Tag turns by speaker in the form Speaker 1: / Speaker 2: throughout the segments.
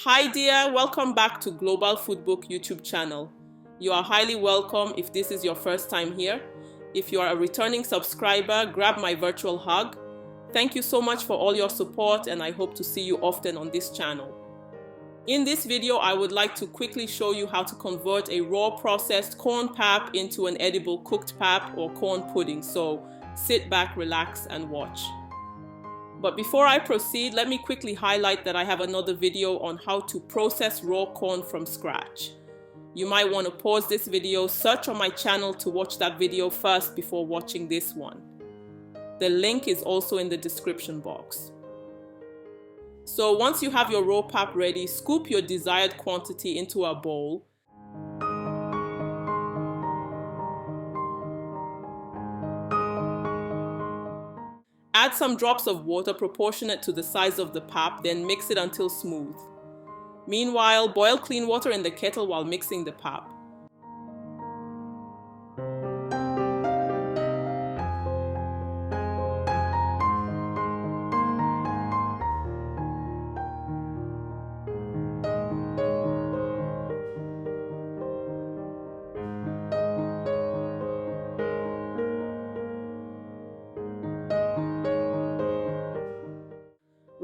Speaker 1: Hi dear, welcome back to Global Foodbook YouTube channel. You are highly welcome if this is your first time here. If you are a returning subscriber, grab my virtual hug. Thank you so much for all your support and I hope to see you often on this channel. In this video, I would like to quickly show you how to convert a raw processed corn pap into an edible cooked pap or corn pudding. So sit back, relax and watch. But before I proceed, let me quickly highlight that I have another video on how to process raw corn from scratch. You might want to pause this video, search on my channel to watch that video first before watching this one. The link is also in the description box. So once you have your raw pap ready, scoop your desired quantity into a bowl. Add some drops of water proportionate to the size of the pap, then mix it until smooth. Meanwhile, boil clean water in the kettle while mixing the pap.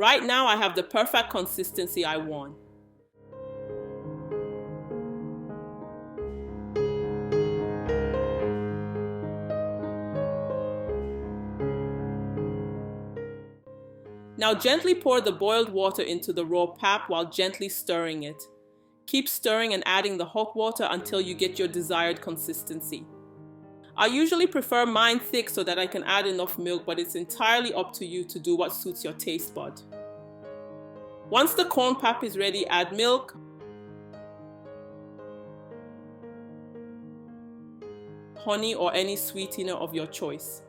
Speaker 1: Right now I have the perfect consistency I want. Now gently pour the boiled water into the raw pap while gently stirring it. Keep stirring and adding the hot water until you get your desired consistency. I usually prefer mine thick so that I can add enough milk, but it's entirely up to you to do what suits your taste bud. Once the corn pap is ready, add milk, honey or any sweetener of your choice.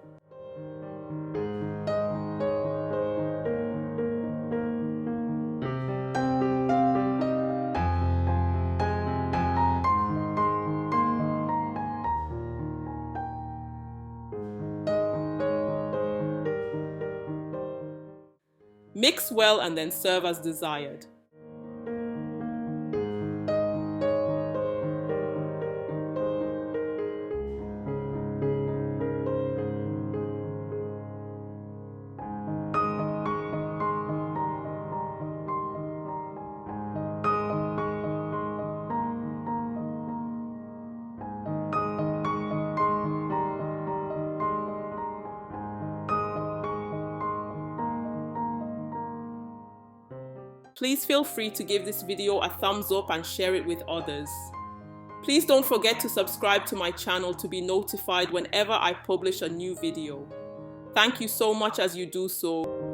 Speaker 1: Mix well and then serve as desired. Please feel free to give this video a thumbs up and share it with others. Please don't forget to subscribe to my channel to be notified whenever I publish a new video. Thank you so much as you do so.